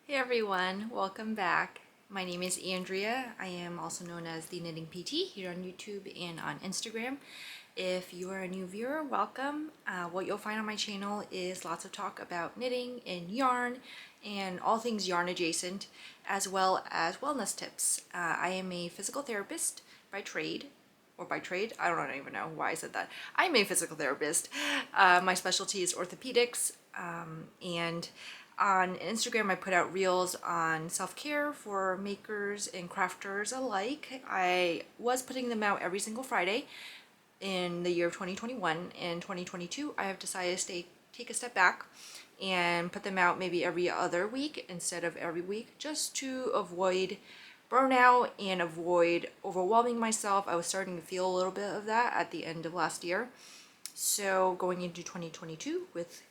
Hey everyone, welcome back. My name is Andrea. I am also known as the Knitting PT here on YouTube and on Instagram. If you are a new viewer, welcome. What you'll find on my channel is lots of talk about knitting and yarn and all things yarn adjacent, as well as wellness tips. I am a physical therapist by trade, I don't even know why I said that. I'm a physical therapist. My specialty is orthopedics, and on Instagram I put out reels on self-care for makers and crafters alike. I was putting them out every single Friday in the year of 2021. In 2022 I have decided to take a step back and put them out maybe every other week instead of every week, just to avoid burnout and avoid overwhelming myself. I was starting to feel a little bit of that at the end of last year. So going into 2022 with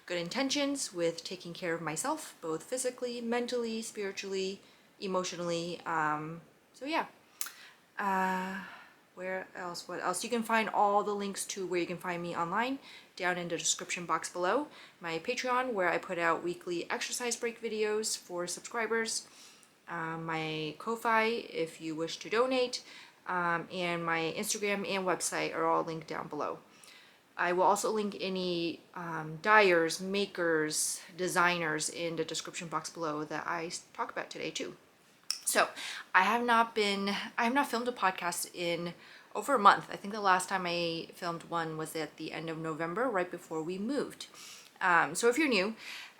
good intentions, with taking care of myself, both physically, mentally, spiritually, emotionally. So yeah. Where else? What else? You can find all the links to where you can find me online down in the description box below. My Patreon, where I put out weekly exercise break videos for subscribers. My Ko-Fi, if you wish to donate. And my Instagram and website are all linked down below. I will also link any dyers, makers, designers in the description box below that I talk about today too. So I have not filmed a podcast in over a month. I think the last time I filmed one was at the end of November, right before we moved. So if you're new,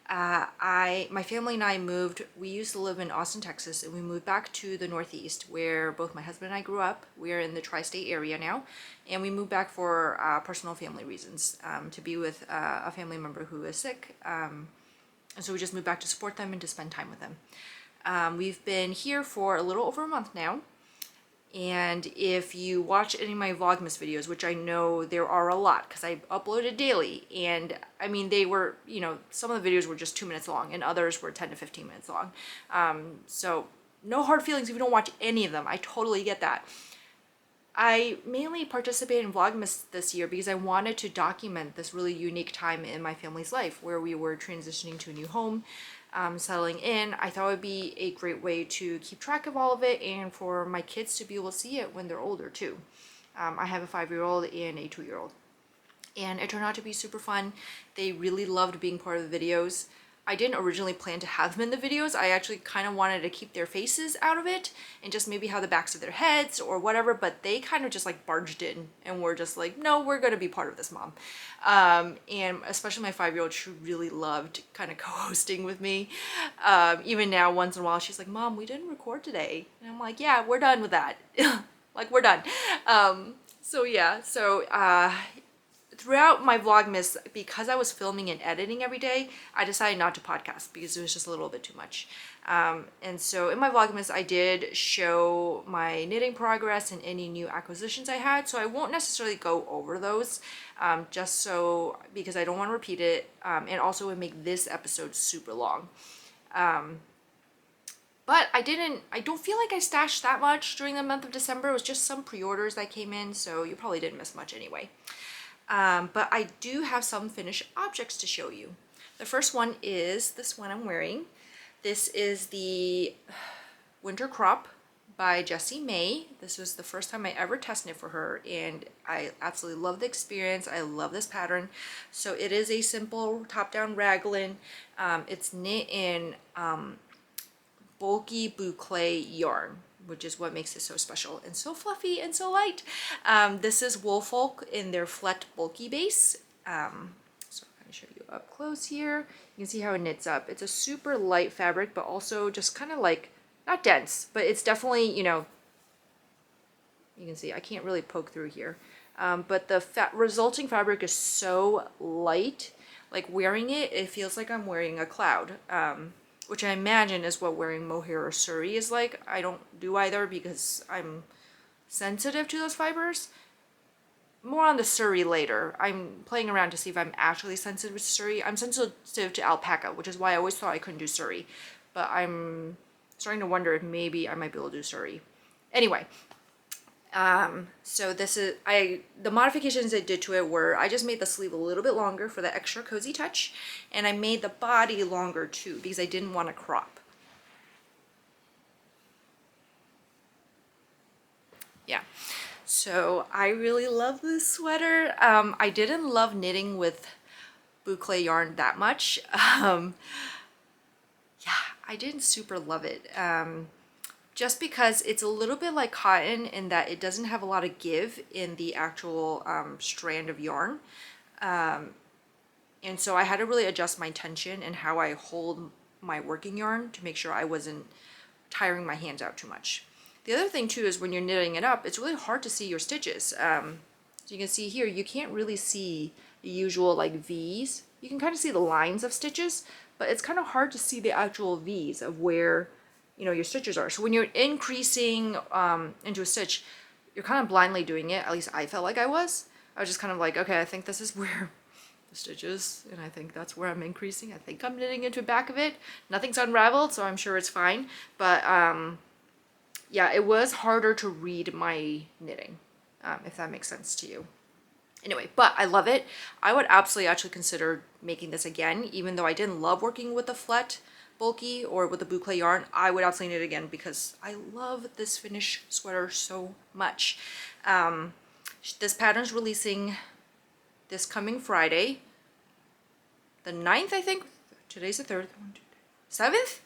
my family and I moved. We used to live in Austin, Texas, and we moved back to the Northeast, where both my husband and I grew up. We're in the tri-state area now, and we moved back for personal family reasons, to be with a family member who is sick. And so we just moved back to support them and to spend time with them. We've been here for a little over a month now. And if you watch any of my Vlogmas videos, which I know there are a lot because I uploaded daily, and I mean, they were, some of the videos were just 2 minutes long and others were 10 to 15 minutes long. So no hard feelings if you don't watch any of them. I totally get that. I mainly participated in Vlogmas this year because I wanted to document this really unique time in my family's life where we were transitioning to a new home, settling in. I thought it would be a great way to keep track of all of it and for my kids to be able to see it when they're older too. I have a 5-year-old and a 2-year-old. And it turned out to be super fun. They really loved being part of the videos. I didn't originally plan to have them in the videos. I actually kind of wanted to keep their faces out of it and just maybe have the backs of their heads or whatever, but they kind of just like barged in and were just like, no, we're going to be part of this, Mom. And especially my 5-year-old, she really loved kind of co-hosting with me. Even now, once in a while, she's like, Mom, we didn't record today. And I'm like, yeah, we're done with that. Like, we're done. So yeah, throughout my Vlogmas, because I was filming and editing every day, I decided not to podcast because it was just a little bit too much. And so in my Vlogmas, I did show my knitting progress and any new acquisitions I had. So I won't necessarily go over those, because I don't want to repeat it. And also it would make this episode super long. But I don't feel like I stashed that much during the month of December. It was just some pre-orders that came in, so you probably didn't miss much anyway. But I do have some finished objects to show you. The first one is this one I'm wearing. This is the Winter Crop by Jessie Mae. This was the first time I ever test knit for her, and I absolutely love the experience. I love this pattern. So it is a simple top-down raglan. It's knit in bulky boucle yarn, which is what makes it so special and so fluffy and so light. This is Woolfolk in their flat bulky base. So I'm going to show you up close here. You can see how it knits up. It's a super light fabric, but also just kind of like, not dense, but it's definitely, you can see I can't really poke through here. But the resulting fabric is so light, like wearing it, it feels like I'm wearing a cloud. Which I imagine is what wearing mohair or suri is like. I don't do either because I'm sensitive to those fibers. More on the suri later. I'm playing around to see if I'm actually sensitive to suri. I'm sensitive to alpaca, which is why I always thought I couldn't do suri. But I'm starting to wonder if maybe I might be able to do suri. Anyway, So this is, the modifications I did to it were, I just made the sleeve a little bit longer for the extra cozy touch, and I made the body longer too because I didn't want to crop. yeah. So I really love this sweater. I didn't love knitting with boucle yarn that much. Yeah, I didn't super love it. Just because it's a little bit like cotton in that it doesn't have a lot of give in the actual strand of yarn. And so I had to really adjust my tension and how I hold my working yarn to make sure I wasn't tiring my hands out too much. The other thing too is when you're knitting it up, it's really hard to see your stitches. So you can see here, you can't really see the usual like V's. You can kind of see the lines of stitches, but it's kind of hard to see the actual V's of where, you know, your stitches are. So when you're increasing into a stitch, you're kind of blindly doing it. At least I felt like I was. I was just kind of like, okay, I think this is where the stitches, and I think that's where I'm increasing. I think I'm knitting into the back of it. Nothing's unraveled, so I'm sure it's fine. But yeah, it was harder to read my knitting, if that makes sense to you. Anyway, but I love it. I would absolutely actually consider making this again, even though I didn't love working with the flat bulky or with the boucle yarn. I would absolutely knit it again because I love this finish sweater so much. This pattern's releasing this coming Friday, the 9th, I think. Today's the 3rd. 7th?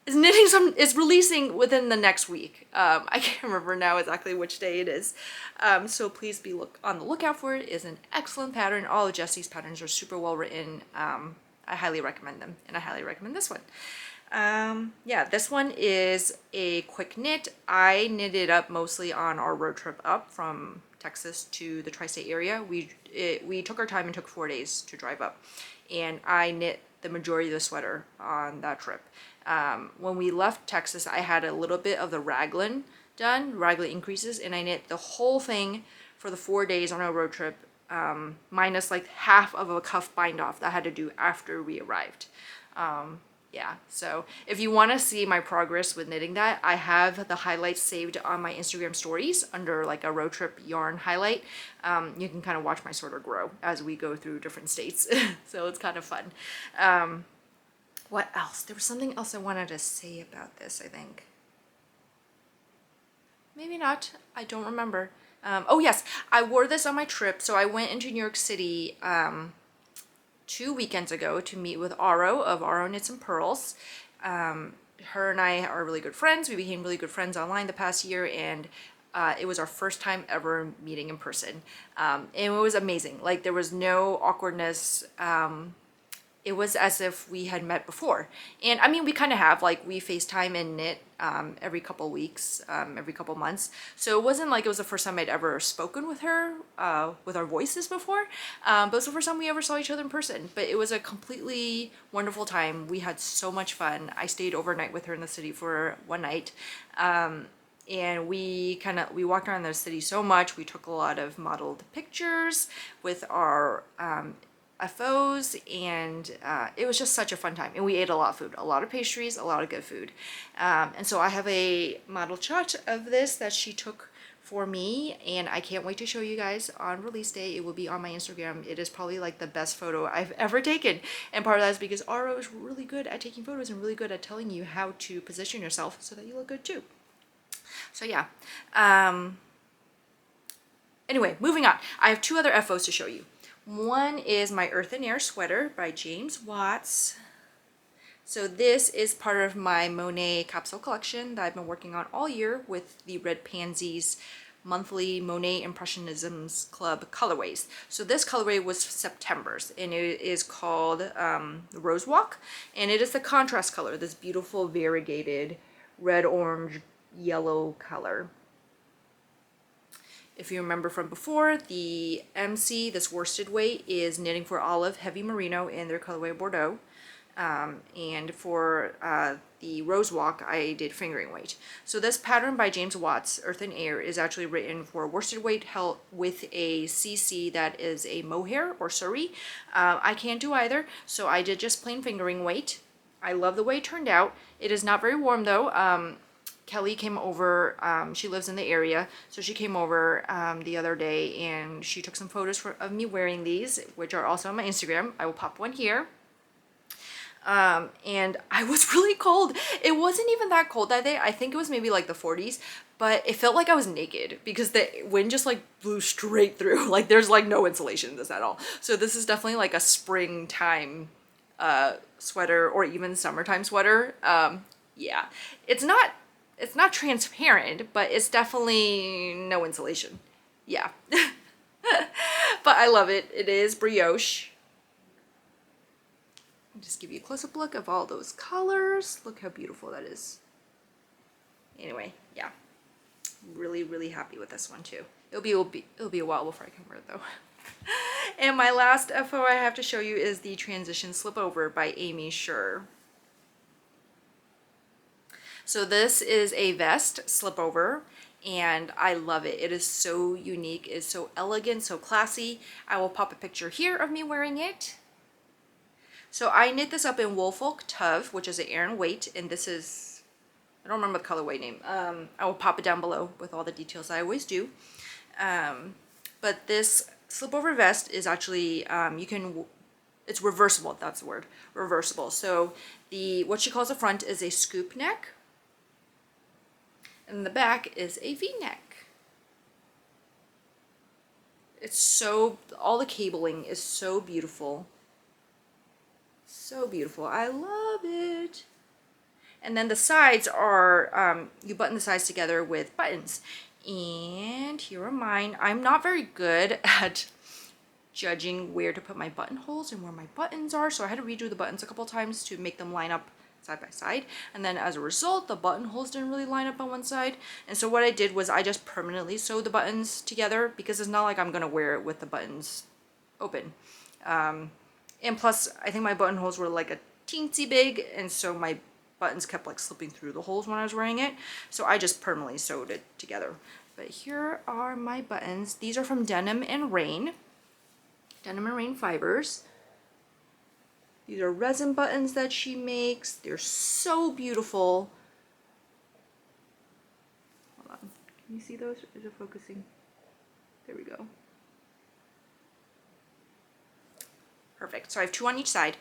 Is releasing within the next week. I can't remember now exactly which day it is. So please be on the lookout for it. It is an excellent pattern. All of Jessie's patterns are super well written. I highly recommend them, and I highly recommend this one. Yeah, this one is a quick knit. I knitted up mostly on our road trip up from Texas to the tri-state area. We took our time and took 4 days to drive up, and I knit the majority of the sweater on that trip. When we left Texas, I had a little bit of the raglan done, raglan increases, and I knit the whole thing for the 4 days on our road trip, minus like half of a cuff bind off that I had to do after we arrived. Yeah, so if you want to see my progress with knitting that, I have the highlights saved on my Instagram stories under like a road trip yarn highlight. You can kind of watch my sweater grow as we go through different states. So it's kind of fun. What else? There was something else I wanted to say about this, I think. Maybe not. I don't remember. Oh yes, I wore this on my trip. So I went into New York City 2 weekends ago to meet with Aro of Aro Knits and Pearls. Her and I are really good friends. We became really good friends online the past year, and it was our first time ever meeting in person. And it was amazing. Like, there was no awkwardness. It was as if we had met before. And I mean, we kind of have, like, we FaceTime and knit every couple weeks, every couple months. So it wasn't like it was the first time I'd ever spoken with her with our voices before, but it was the first time we ever saw each other in person. But it was a completely wonderful time. We had so much fun. I stayed overnight with her in the city for one night. And we walked around the city so much. We took a lot of modeled pictures with our FOs, and it was just such a fun time. And we ate a lot of food, a lot of pastries, a lot of good food. And so I have a model shot of this that she took for me, and I can't wait to show you guys on release day. It will be on my Instagram. It is probably like the best photo I've ever taken. And part of that is because Aro is really good at taking photos and really good at telling you how to position yourself so that you look good too. So yeah. Anyway, moving on. I have two other FOs to show you. One is my Earth and Air sweater by James Watts. So this is part of my Monet capsule collection that I've been working on all year with the Red Pansies monthly Monet Impressionisms Club colorways. So this colorway was September's, and it is called Rose Walk, and it is the contrast color, this beautiful variegated red, orange, yellow color. If you remember from before, the MC, this worsted weight, is Knitting for Olive Heavy Merino in their colorway Bordeaux. And for the Rose Walk, I did fingering weight. So this pattern by James Watts, Earth and Air, is actually written for worsted weight held with a CC that is a mohair or suri. I can't do either, so I did just plain fingering weight. I love the way it turned out. It is not very warm though. Kelly came over, she lives in the area, so she came over the other day and she took some photos of me wearing these, which are also on my Instagram. I will pop one here. And I was really cold. It wasn't even that cold that day. I think it was maybe like the 40s, but it felt like I was naked because the wind just like blew straight through. Like there's like no insulation in this at all. So this is definitely like a springtime sweater or even summertime sweater. Yeah, it's not transparent, but it's definitely no insulation. Yeah. But I love it. It is brioche. Just give you a close-up look of all those colors. Look how beautiful that is. Anyway, yeah, really, really happy with this one too. It'll be a while before I can wear it though. And my last FO I have to show you is the Transition Slipover by Aimee Sher. So this is a vest slipover, and I love it. It is so unique, it's so elegant, so classy. I will pop a picture here of me wearing it. So I knit this up in Woolfolk Tuve, which is an Aran weight, and this is, I don't remember the colorway name. I will pop it down below with all the details I always do. But this slipover vest is actually, it's reversible, that's the word, reversible. So what she calls the front is a scoop neck, and the back is a V-neck. It's so, all the cabling is so beautiful. So beautiful. I love it. And then the sides are, you button the sides together with buttons. And here are mine. I'm not very good at judging where to put my buttonholes and where my buttons are, so I had to redo the buttons a couple times to make them line up side by side, and then as a result the buttonholes didn't really line up on one side, and so what I did was I just permanently sewed the buttons together because it's not like I'm gonna wear it with the buttons open. And plus I think my buttonholes were like a teensy big, and so my buttons kept like slipping through the holes when I was wearing it, so I just permanently sewed it together. But here are my buttons. These are from Denim and Rain fibers. These are resin buttons that she makes. They're so beautiful. Hold on. Can you see those? Is it focusing? There we go. Perfect. So I have two on each side.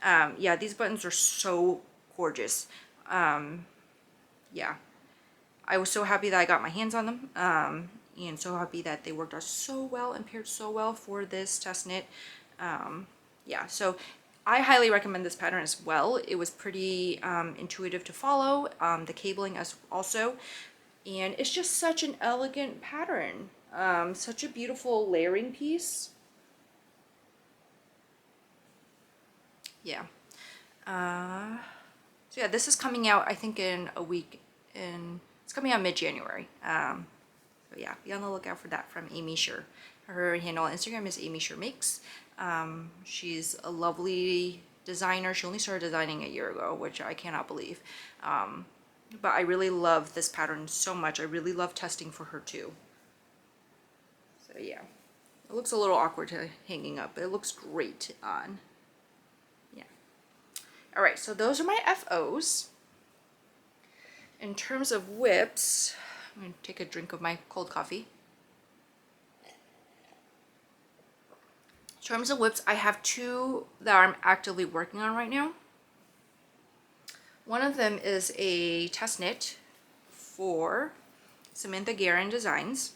Yeah, these buttons are so gorgeous. Yeah. I was so happy that I got my hands on them. And so happy that they worked out so well and paired so well for this test knit. Yeah, so I highly recommend this pattern as well. It was pretty intuitive to follow, the cabling as also, and it's just such an elegant pattern. Such a beautiful layering piece. Yeah. So yeah, this is coming out I think in a week, it's coming out mid-January. So yeah, be on the lookout for that from Aimee Sher. Her handle on Instagram is Aimee Sher Makes. She's a lovely designer. She only started designing a year ago, which I cannot believe. But I really love this pattern so much. I really love testing for her too. So yeah, it looks a little awkward hanging up, but it looks great on. Yeah. All right, so those are my FOs. In terms of whips, I'm going to take a drink of my cold coffee. In terms of whips, I have two that I'm actively working on right now. One of them is a test knit for Samantha Guerin Designs.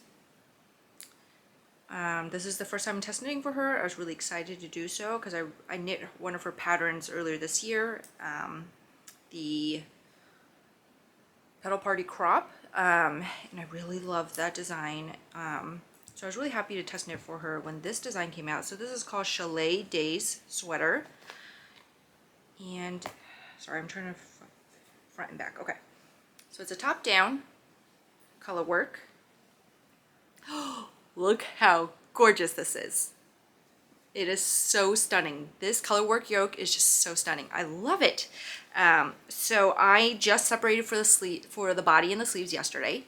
This is the first time I'm test knitting for her. I was really excited to do so because I knit one of her patterns earlier this year, the Petal Party Crop, and I really loved that design. So I was really happy to test knit for her when this design came out. So this is called Chalet Days Sweater. And, sorry, I'm trying to front and back. Okay. So it's a top-down color work. Look how gorgeous this is. It is so stunning. This color work yoke is just so stunning. I love it. So I just separated for the body and the sleeves yesterday.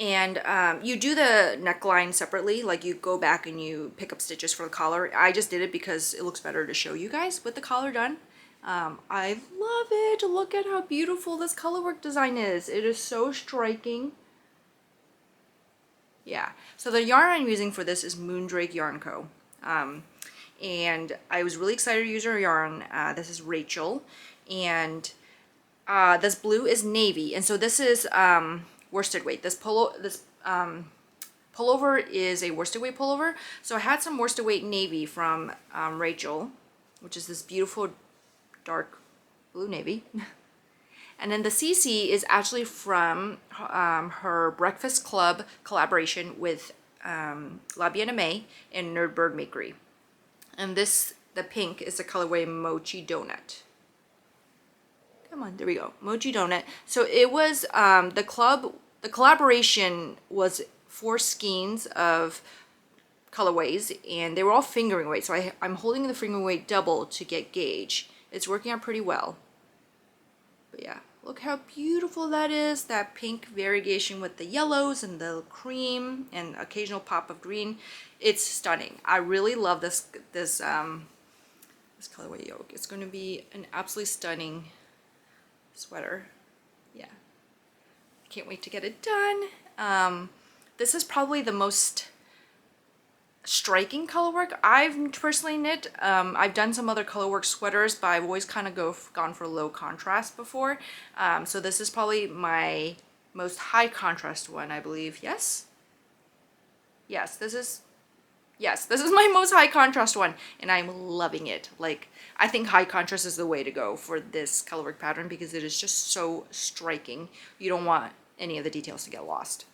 And you do the neckline separately, like you go back and you pick up stitches for the collar. I just did it because it looks better to show you guys with the collar done. I love it. Look at how beautiful this color work design is. It is so striking. Yeah, so the yarn I'm using for this is Moondrake Yarn Co. And I was really excited to use her yarn. This is Rachel, and this blue is navy, and so this is worsted weight. This pullover is a worsted weight pullover. So I had some worsted weight navy from Rachel, which is this beautiful dark blue navy. And then the CC is actually from her Breakfast Club collaboration with Aimee Mae and Nerdbird Makery. And this, the pink, is the colorway Mochi Donut. Come on, there we go, Mochi Donut. So it was the collaboration was 4 skeins of colorways, and they were all fingering weight. So I'm holding the fingering weight double to get gauge. It's working out pretty well. But yeah, look how beautiful that is. That pink variegation with the yellows and the cream and occasional pop of green. It's stunning. I really love this colorway yoke. It's going to be an absolutely stunning sweater. Yeah, can't wait to get it done. This is probably the most striking color work I've personally knit. I've done some other color work sweaters, but I've always kind of gone for low contrast before. So this is probably my most high contrast one, I believe. Yes, this is my most high contrast one, and I'm loving it. Like, I think high contrast is the way to go for this color work pattern because it is just so striking. You don't want any of the details to get lost.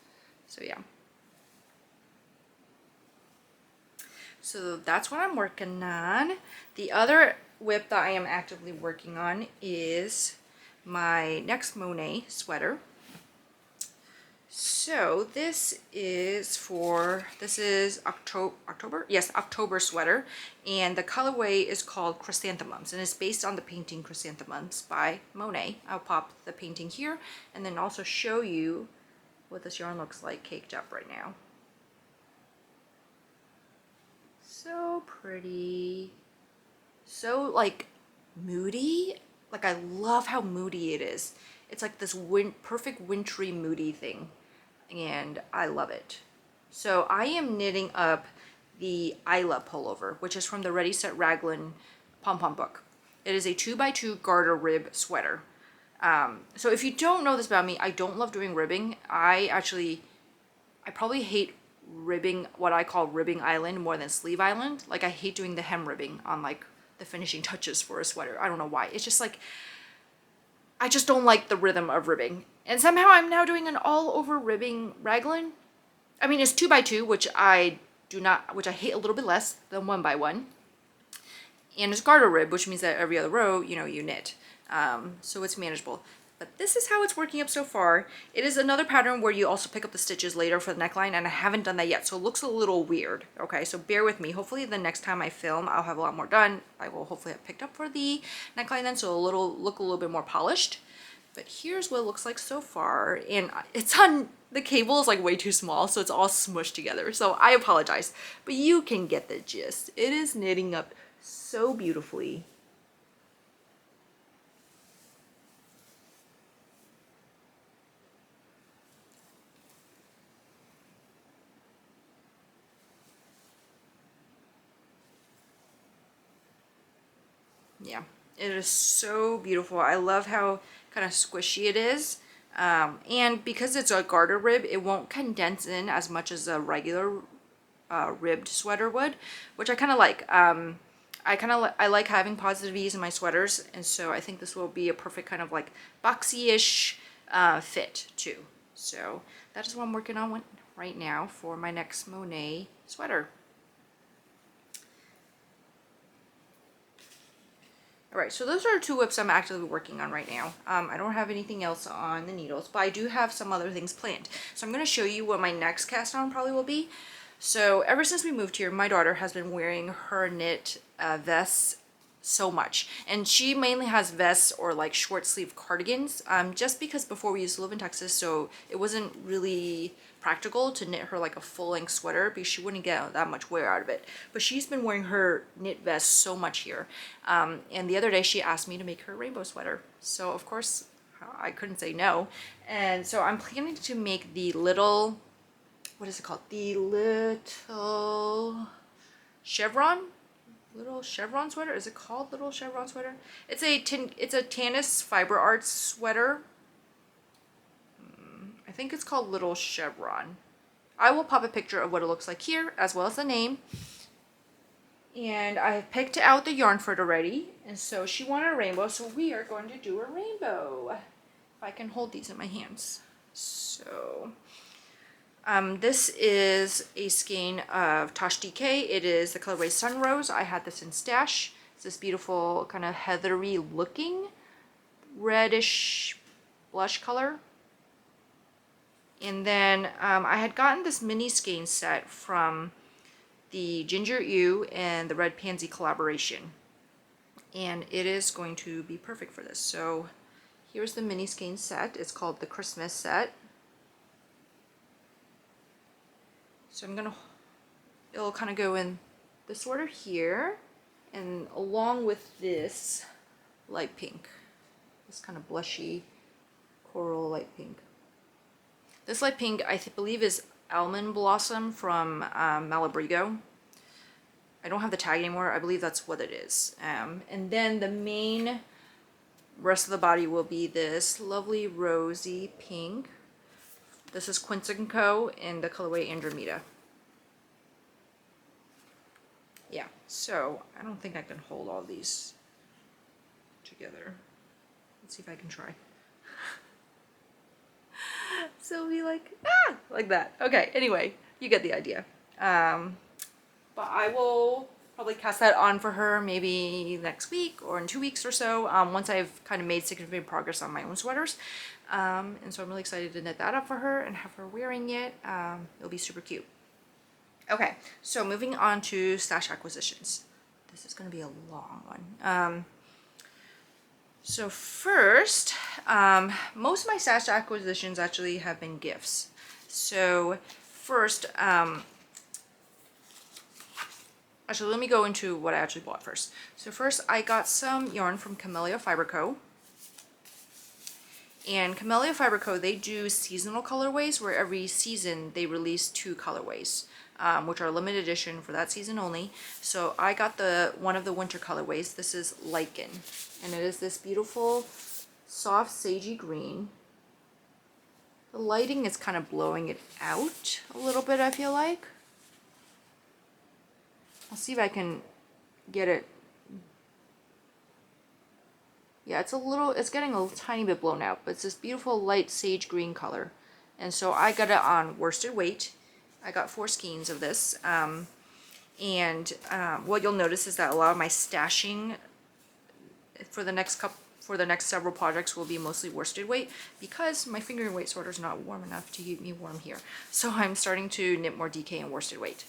So yeah. So that's what I'm working on. The other whip that I am actively working on is my next Monet sweater. So this is October? Yes, October sweater. And the colorway is called Chrysanthemums, and it's based on the painting Chrysanthemums by Monet. I'll pop the painting here and then also show you what this yarn looks like caked up right now. So pretty. So like moody. Like, I love how moody it is. It's like this perfect wintry moody thing, and I love it. So I am knitting up the Isla pullover, which is from the Ready Set Raglan pom-pom book. It is a 2x2 garter rib sweater. So if you don't know this about me, I don't love doing ribbing. I probably hate ribbing, what I call ribbing island, more than sleeve island. Like, I hate doing the hem ribbing on like the finishing touches for a sweater. I don't know why. It's just like, I just don't like the rhythm of ribbing. And somehow I'm now doing an all over ribbing raglan. I mean, it's 2x2, which I hate a little bit less than 1x1. And it's garter rib, which means that every other row, you knit. So it's manageable. But this is how it's working up so far. It is another pattern where you also pick up the stitches later for the neckline, and I haven't done that yet, so it looks a little weird. Okay, so bear with me. Hopefully the next time I film, I'll have a lot more done. I will hopefully have picked up for the neckline then, so it'll look a little bit more polished. But here's what it looks like so far, and the cable is like way too small, so it's all smushed together. So I apologize, but you can get the gist. It is knitting up so beautifully. Yeah, it is so beautiful. I love how kind of squishy it is. And because it's a garter rib, it won't condense in as much as a regular ribbed sweater would, which I kind of like. I like having positive ease in my sweaters, and so I think this will be a perfect kind of like boxy-ish fit too. So that is what I'm working on right now for my next Monet sweater. Alright, so those are 2 whips I'm actively working on right now. I don't have anything else on the needles, but I do have some other things planned. So I'm going to show you what my next cast on probably will be. So ever since we moved here, my daughter has been wearing her knit vests so much. And she mainly has vests or like short sleeve cardigans, just because before we used to live in Texas, so it wasn't really practical to knit her like a full-length sweater because she wouldn't get that much wear out of it. But she's been wearing her knit vest so much here. And the other day she asked me to make her a rainbow sweater. So of course I couldn't say no. And so I'm planning to make the little what is it called? The Little Chevron? Little Chevron sweater? Is it called Little Chevron sweater? It's a Tannis Fiber Arts sweater. I think it's called Little Chevron. I will pop a picture of what it looks like here, as well as the name. And I have picked out the yarn for it already. And so she wanted a rainbow, so we are going to do a rainbow. If I can hold these in my hands. So, this is a skein of Tosh DK. It is the colorway Sunrose. I had this in stash. It's this beautiful kind of heathery looking reddish blush color. And then I had gotten this mini skein set from the Ginger Ewe and the Red Pansy collaboration. And it is going to be perfect for this. So here's the mini skein set. It's called the Christmas set. So it'll kind of go in this order here, and along with this light pink, this kind of blushy coral light pink. This light pink I believe is Almond Blossom from Malabrigo. I don't have the tag anymore. I believe that's what it is. And then the main rest of the body will be this lovely rosy pink. This is Quince & Co. in the colorway Andromeda. Yeah, so I don't think I can hold all these together. Let's see if I can try. So it'll be like, like that. Okay, anyway, you get the idea. But I will probably cast that on for her maybe next week or in 2 weeks or so, once I've kind of made significant progress on my own sweaters. And so I'm really excited to knit that up for her and have her wearing it. It'll be super cute. Okay, so moving on to stash acquisitions. This is going to be a long one. So first, most of my stash acquisitions actually have been gifts. So first, actually let me go into what I actually bought first. So first I got some yarn from Camellia Fiber Co. And Camellia Fiber Co., they do seasonal colorways where every season they release 2 colorways, which are limited edition for that season only. So I got one of the winter colorways. This is Lichen, and it is this beautiful soft sagey green. The lighting is kind of blowing it out a little bit, I feel like. I'll see if I can get it. Yeah, it's getting a tiny bit blown out, but it's this beautiful light sage green color. And so I got it on worsted weight. I got 4 skeins of this. What you'll notice is that a lot of my stashing for the next several projects will be mostly worsted weight, because my fingering weight sorter is not warm enough to keep me warm here. So I'm starting to knit more DK and worsted weight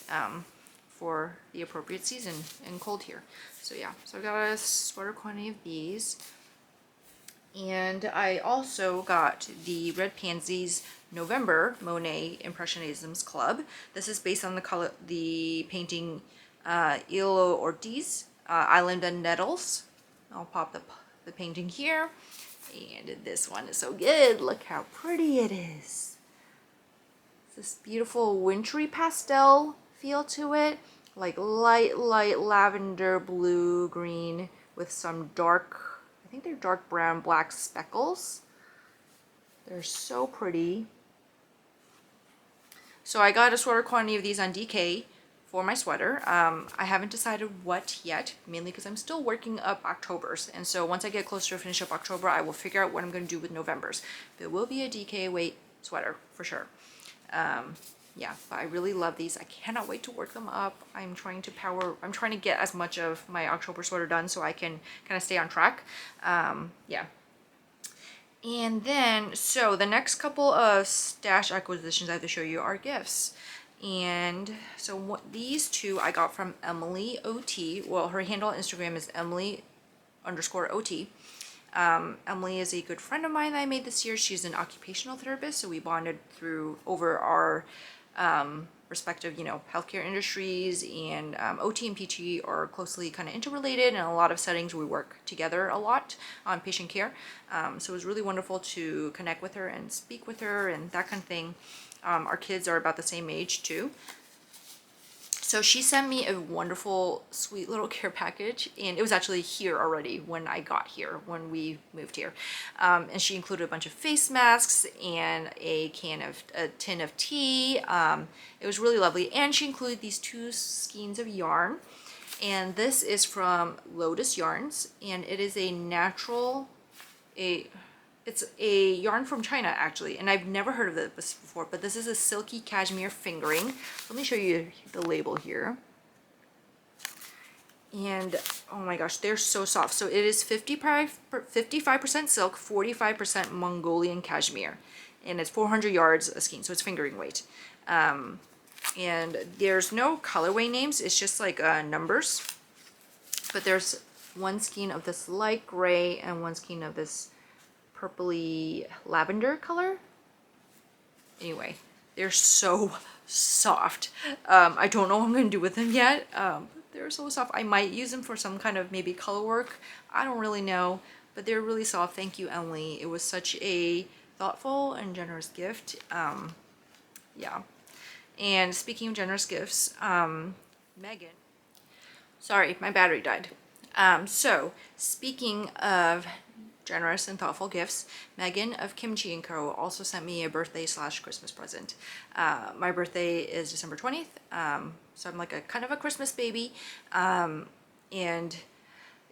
for the appropriate season and cold here. So yeah, so I got a sweater quantity of these. And I also got the Red Pansies November Monet Impressionisms Club. This is based on the painting Ilo Ortiz, Island and Nettles. I'll pop the painting here. And this one is so good. Look how pretty it is. It's this beautiful wintry pastel feel to it. Like light lavender, blue, green with some dark, I think they're dark brown, black speckles. They're so pretty. So I got a sweater quantity of these on DK for my sweater. I haven't decided what yet, mainly because I'm still working up Octobers. And so once I get closer to finish up October, I will figure out what I'm going to do with Novembers. There will be a DK weight sweater for sure. Yeah, but I really love these. I cannot wait to work them up. I'm trying to get as much of my October sweater done so I can kind of stay on track. Yeah. And then, so the next couple of stash acquisitions I have to show you are gifts. And so these 2 I got from Emily OT. Well, her handle on Instagram is Emily_OT. Emily is a good friend of mine that I made this year. She's an occupational therapist, so we bonded over our respective, healthcare industries, and OT and PT are closely kind of interrelated. In a lot of settings, we work together a lot on patient care. So it was really wonderful to connect with her and speak with her and that kind of thing. Our kids are about the same age too. So she sent me a wonderful, sweet little care package, and it was actually here already when I got here, when we moved here. And she included a bunch of face masks and a tin of tea. It was really lovely. And she included these 2 skeins of yarn. And this is from Lotus Yarns, and it is a natural, it's a yarn from China actually, and I've never heard of this before, but this is a silky cashmere fingering. Let me show you the label here. And oh my gosh, they're so soft. So it is 55% silk, 45% Mongolian cashmere, and it's 400 yards a skein, so it's fingering weight. And there's no colorway names, it's just like numbers. But there's 1 skein of this light gray and 1 skein of this purpley lavender color. Anyway, they're so soft. I don't know what I'm gonna do with them yet. They're so soft. I might use them for some kind of maybe color work. I don't really know, but they're really soft. Thank you, Emily. It was such a thoughtful and generous gift. Yeah. And speaking of generous gifts, Megan. Sorry, my battery died. So speaking of generous and thoughtful gifts, Megan of Kimchi & Co. also sent me a birthday / Christmas present. My birthday is December 20th, so I'm like a kind of a Christmas baby, and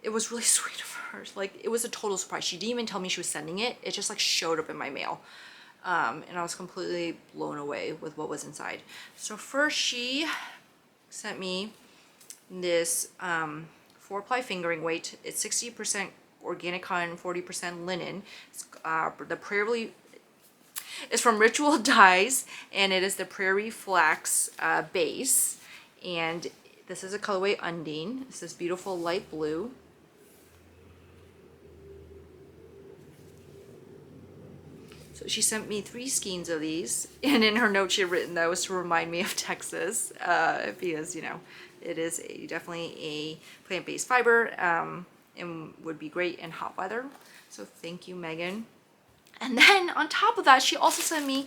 it was really sweet of her. Like, it was a total surprise. She didn't even tell me she was sending it. It just like showed up in my mail, and I was completely blown away with what was inside. So first she sent me this 4-ply fingering weight. It's 60% organic cotton, 40% linen. It's, the prairie is from Ritual Dyes, and it is the prairie flax base. And this is a colorway Undine. It's this beautiful light blue. So she sent me 3 skeins of these, and in her note she had written that was to remind me of Texas, because, you know, it is definitely a plant-based fiber, and would be great in hot weather. So thank you, Megan. And then on top of that, she also sent me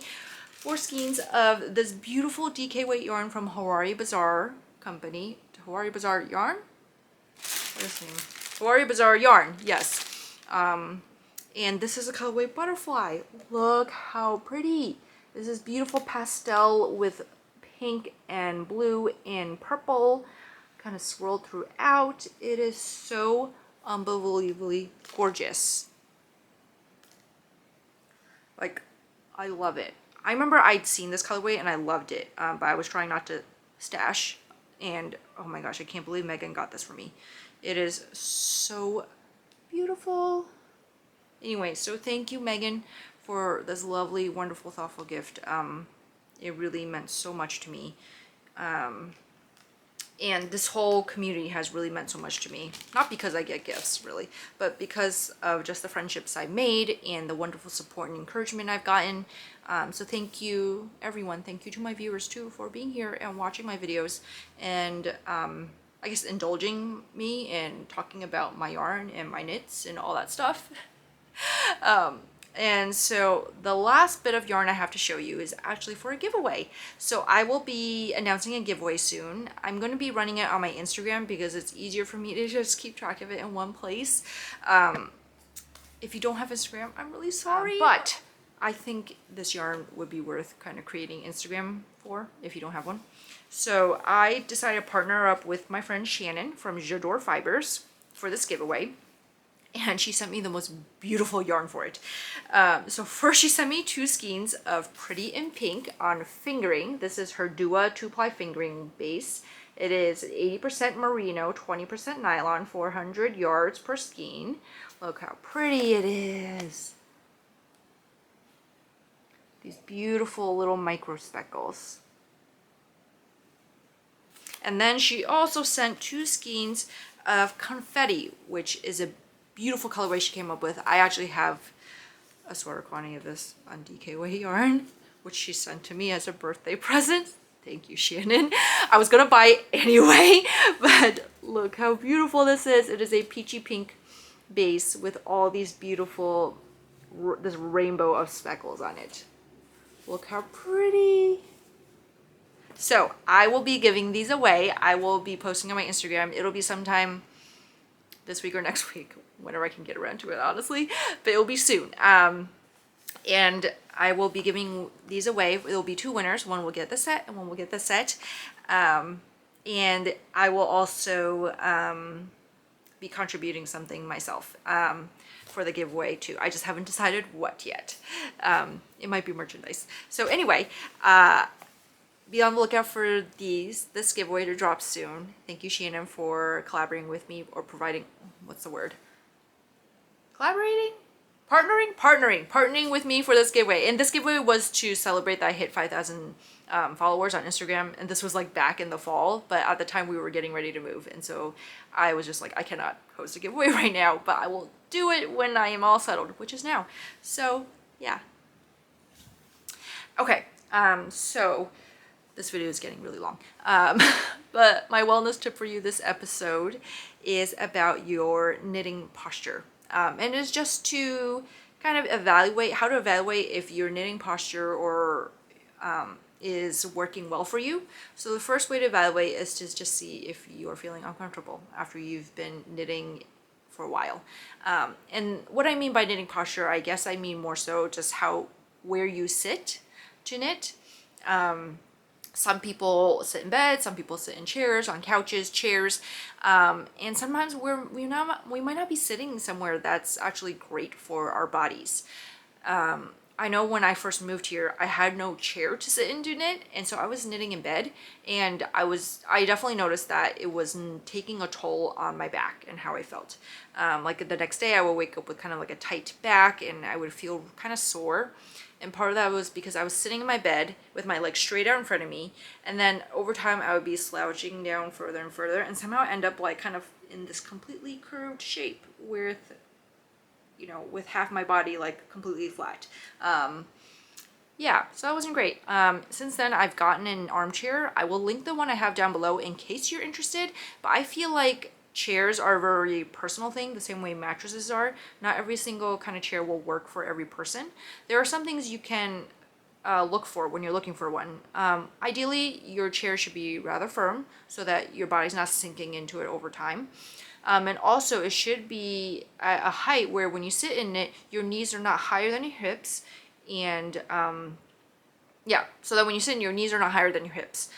4 skeins of this beautiful DK weight yarn from Hawari Bazaar Company. Hawari Bazaar Yarn? What is the name? Hawari Bazaar Yarn, yes. And this is a colorway Butterfly. Look how pretty. This is beautiful pastel with pink and blue and purple, kind of swirled throughout. It is so unbelievably gorgeous. Like, I love it. I remember I'd seen this colorway and I loved it, but I was trying not to stash, and oh my gosh, I can't believe Megan got this for me. It is so beautiful. Anyway, so thank you, Megan, for this lovely, wonderful, thoughtful gift. It really meant so much to me. And this whole community has really meant so much to me. Not because I get gifts, really, but because of just the friendships I've made and the wonderful support and encouragement I've gotten. So thank you, everyone. Thank you to my viewers, too, for being here and watching my videos. And I guess indulging me and talking about my yarn and my knits and all that stuff. And so the last bit of yarn I have to show you is actually for a giveaway. So I will be announcing a giveaway soon. I'm going to be running it on my Instagram because it's easier for me to just keep track of it in one place. If you don't have Instagram, I'm really sorry. But I think this yarn would be worth kind of creating Instagram for if you don't have one. So I decided to partner up with my friend Shannon from J'adore Fibers for this giveaway. And she sent me the most beautiful yarn for it. So first she sent me 2 skeins of Pretty in Pink on fingering. This is her Dua 2-ply fingering base. It is 80% merino, 20% nylon, 400 yards per skein. Look how pretty it is. These beautiful little micro speckles. And then she also sent 2 skeins of Confetti, which is a beautiful colorway she came up with. I actually have a sweater quantity of this on DKWay yarn, which she sent to me as a birthday present. Thank you, Shannon. I was gonna buy it anyway, but look how beautiful this is. It is a peachy pink base with all these beautiful, this rainbow of speckles on it. Look how pretty. So I will be giving these away. I will be posting on my Instagram. It'll be sometime this week or next week, whenever I can get around to it, honestly, but it'll be soon. And I will be giving these away. There'll be 2 winners. One will get the set and one will get the set. And I will also be contributing something myself for the giveaway too. I just haven't decided what yet. It might be merchandise. So anyway, be on the lookout for this giveaway to drop soon. Thank you, Shannon, for collaborating with me, or providing, what's the word? Collaborating? Partnering with me for this giveaway. And this giveaway was to celebrate that I hit 5,000 followers on Instagram, and this was like back in the fall, but at the time we were getting ready to move, and so I was just like, I cannot host a giveaway right now, but I will do it when I am all settled, which is now. So yeah. Okay, so this video is getting really long, but my wellness tip for you this episode is about your knitting posture. And it's just to kind of evaluate if your knitting posture or is working well for you. So the first way to evaluate is to just see if you are feeling uncomfortable after you've been knitting for a while. And what I mean by knitting posture, I guess I mean more so just where you sit to knit. Some people sit in bed, some people sit in chairs, on couches, chairs, and sometimes we might not be sitting somewhere that's actually great for our bodies. I know when I first moved here, I had no chair to sit in to knit, and so I was knitting in bed, and I definitely noticed that it was taking a toll on my back and how I felt. Like the next day I would wake up with kind of like a tight back, and I would feel kind of sore. And part of that was because I was sitting in my bed with my legs straight out in front of me, and then over time I would be slouching down further and further, and somehow end up like kind of in this completely curved shape with, you know, with half my body like completely flat. Yeah, so that wasn't great. Since then I've gotten an armchair. I will link the one I have down below in case you're interested, but I feel like chairs are a very personal thing, the same way mattresses are. Not every single kind of chair will work for every person. There are some things you can look for when you're looking for one. Ideally, your chair should be rather firm so that your body's not sinking into it over time. And also, it should be at a height where when you sit in it, your knees are not higher than your hips, and yeah, so that when you sit in, your knees are not higher than your hips.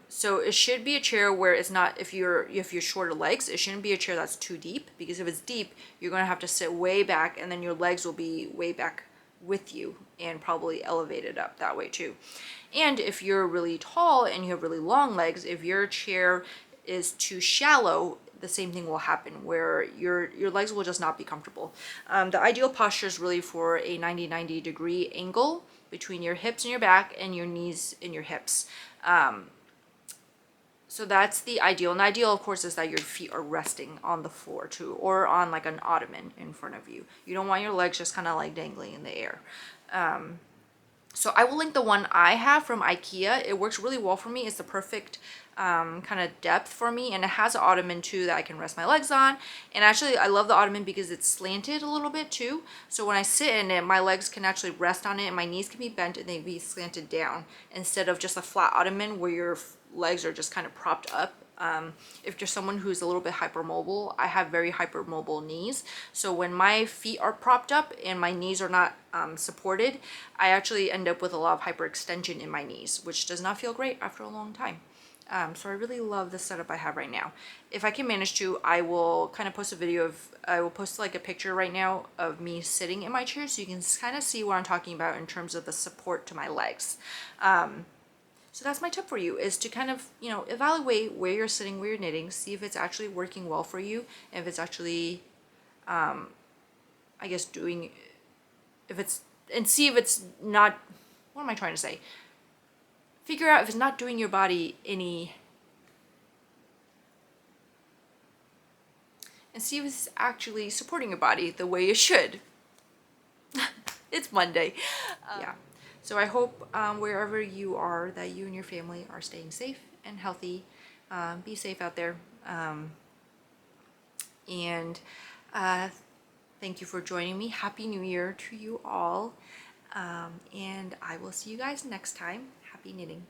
So it should be a chair where it's not, if you're shorter legs, it shouldn't be a chair that's too deep, because if it's deep, you're going to have to sit way back, and then your legs will be way back with you and probably elevated up that way too. And if you're really tall and you have really long legs, if your chair is too shallow, the same thing will happen where your legs will just not be comfortable. The ideal posture is really for a 90 degree angle between your hips and your back and your knees and your hips. So that's the ideal. And the ideal, of course, is that your feet are resting on the floor too, or on like an ottoman in front of you. You don't want your legs just kind of like dangling in the air. So I will link the one I have from IKEA. It works really well for me. It's the perfect kind of depth for me, and it has an ottoman too that I can rest my legs on. And actually I love the ottoman because it's slanted a little bit too, so when I sit in it, my legs can actually rest on it and my knees can be bent and they be slanted down, instead of just a flat ottoman where your legs are just kind of propped up. If you're someone who's a little bit hypermobile, I have very hypermobile knees, so when my feet are propped up and my knees are not supported, I actually end up with a lot of hyperextension in my knees, which does not feel great after a long time. So I really love the setup I have right now. If I can manage to, I will kind of post a video of, I will post like a picture right now of me sitting in my chair so you can kind of see what I'm talking about in terms of the support to my legs. So that's my tip for you, is to kind of, you know, evaluate where you're sitting, where you're knitting, see if it's actually working well for you, and if it's actually, I guess see if it's not, what am I trying to say? Figure out if it's not doing your body any, and see if it's actually supporting your body the way it should. It's Monday. Yeah. So I hope wherever you are, that you and your family are staying safe and healthy. Be safe out there. And thank you for joining me. Happy New Year to you all. And I will see you guys next time. Happy knitting.